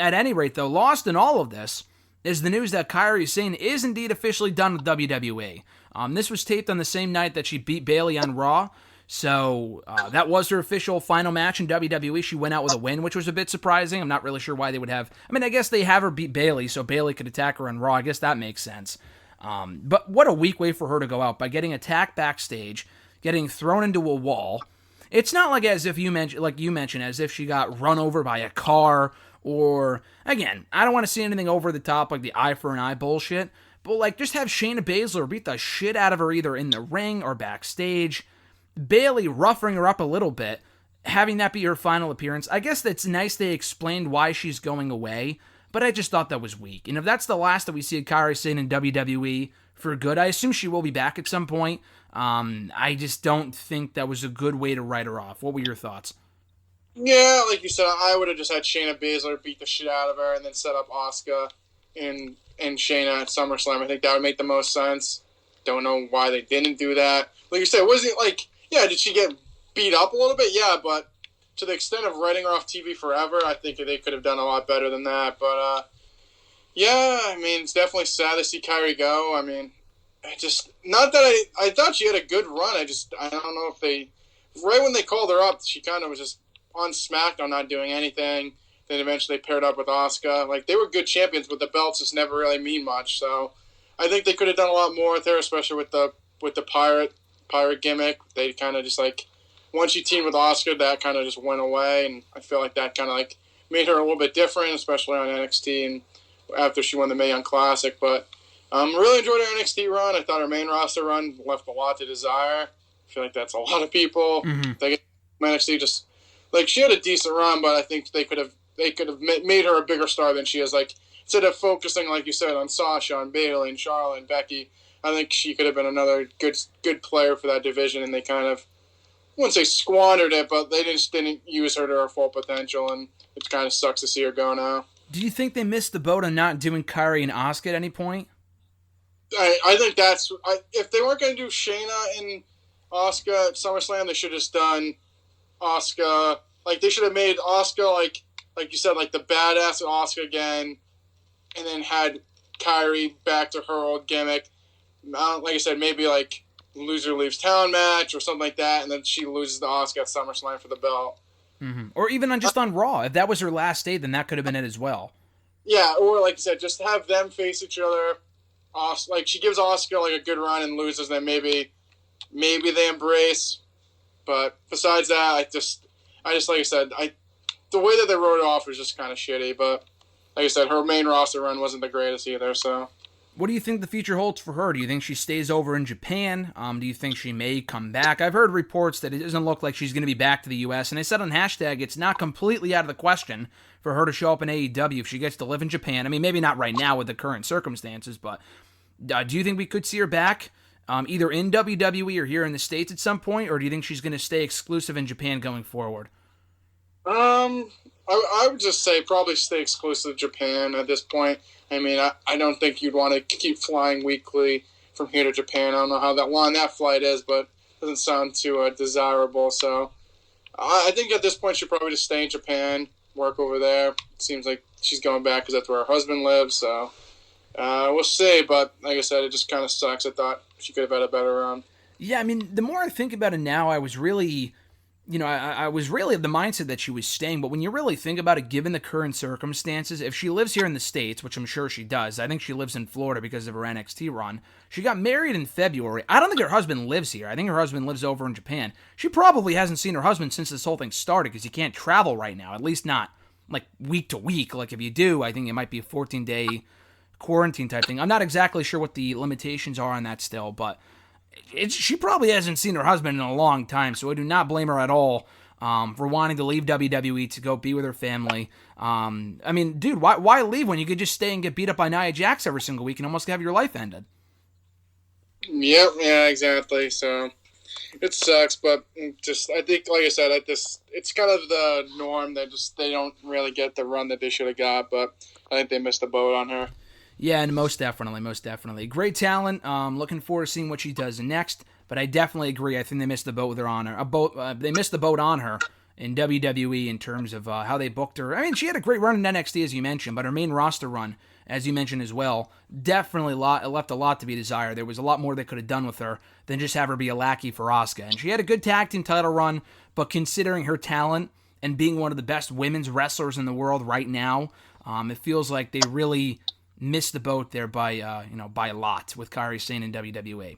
at any rate, though, lost in all of this is the news that Kairi Sane is indeed officially done with WWE. This was taped on the same night that she beat Bayley on Raw, so that was her official final match in WWE. She went out with a win, which was a bit surprising. I'm not really sure why they would have... I mean, I guess they have her beat Bayley, so Bayley could attack her on Raw. I guess that makes sense. But what a weak way for her to go out, by getting attacked backstage, getting thrown into a wall. It's not like as if you mentioned, as if she got run over by a car, or, again, I don't want to see anything over the top like the eye for an eye bullshit, but like just have Shayna Baszler beat the shit out of her either in the ring or backstage. Bayley roughing her up a little bit, having that be her final appearance. I guess that's nice they explained why she's going away, but I just thought that was weak. And if that's the last that we see of Kairi Sane in WWE for good, I assume she will be back at some point. I just don't think that was a good way to write her off. What were your thoughts? Yeah, like you said, I would have just had Shayna Baszler beat the shit out of her and then set up Asuka and Shayna at SummerSlam. I think that would make the most sense. Don't know why they didn't do that. Like you said, wasn't it like, yeah, did she get beat up a little bit? Yeah, but to the extent of writing her off TV forever, I think they could have done a lot better than that. But, yeah, I mean, it's definitely sad to see Kairi go. I mean, not that I thought she had a good run. I don't know if right when they called her up, she kind of was just on SmackDown not doing anything. Then eventually they paired up with Asuka. Like, they were good champions, but the belts just never really mean much. So I think they could have done a lot more with her, especially with the pirate gimmick. They kind of just like, once she teamed with Asuka, that kind of just went away, and I feel like that kind of like made her a little bit different, especially on NXT and after she won the Mae Young Classic. But really enjoyed her NXT run. I thought her main roster run left a lot to desire. I feel like that's a lot of people. Mm-hmm. They get NXT just like, she had a decent run, but I think they could have made her a bigger star than she is. Like, instead of focusing, like you said, on Sasha and Bayley and Charlotte and Becky, I think she could have been another good player for that division, and they kind of, I wouldn't say squandered it, but they just didn't use her to her full potential, and it kind of sucks to see her go now. Do you think they missed the boat on not doing Kairi and Asuka at any point? I think that's... if they weren't going to do Shayna and Asuka at SummerSlam, they should have just done Asuka... Like, they should have made Asuka, like you said, like the badass Asuka again, and then had Kairi back to her old gimmick. Like I said, maybe like loser leaves town match or something like that, and then she loses to Asuka at SummerSlam for the belt. Mm-hmm. Or even on Raw. If that was her last day, then that could have been it as well. Yeah, or like you said, just have them face each other. Like, she gives Asuka like a good run and loses, then maybe they embrace. But besides that, I just like I said, the way that they wrote it off was just kind of shitty. But like I said, her main roster run wasn't the greatest either. So, what do you think the future holds for her? Do you think she stays over in Japan? Do you think she may come back? I've heard reports that it doesn't look like she's going to be back to the U.S. And I said on hashtag, it's not completely out of the question for her to show up in AEW if she gets to live in Japan. I mean, maybe not right now with the current circumstances, but do you think we could see her back either in WWE or here in the States at some point, or do you think she's going to stay exclusive in Japan going forward? I would just say probably stay exclusive to Japan at this point. I mean, I don't think you'd want to keep flying weekly from here to Japan. I don't know how long that flight is, but it doesn't sound too desirable. So I think at this point she'd probably just stay in Japan, work over there. It seems like she's going back because that's where her husband lives. So we'll see. But like I said, it just kind of sucks. I thought she could have had a better run. Yeah, I mean, the more I think about it now, I was really... I was really of the mindset that she was staying, but when you really think about it, given the current circumstances, if she lives here in the States, which I'm sure she does, I think she lives in Florida because of her NXT run. She got married in February. I don't think her husband lives here. I think her husband lives over in Japan. She probably hasn't seen her husband since this whole thing started because you can't travel right now, at least not like week to week. Like if you do, I think it might be a 14-day quarantine type thing. I'm not exactly sure what the limitations are on that still, but... she probably hasn't seen her husband in a long time, so I do not blame her at all for wanting to leave WWE to go be with her family. I mean, dude, why leave when you could just stay and get beat up by Nia Jax every single week and almost have your life ended? Yep, yeah, exactly. So it sucks, but just I think, like I said, it's kind of the norm that they don't really get the run that they should have got, but I think they missed the boat on her. Yeah, and most definitely. Great talent. Looking forward to seeing what she does next. But I definitely agree. I think they missed the boat with her on her. They missed the boat on her in WWE in terms of how they booked her. I mean, she had a great run in NXT, as you mentioned, but her main roster run, as you mentioned as well, definitely left a lot to be desired. There was a lot more they could have done with her than just have her be a lackey for Asuka. And she had a good tag team title run, but considering her talent and being one of the best women's wrestlers in the world right now, it feels like they really missed the boat there by a lot with Kairi Sane in WWE.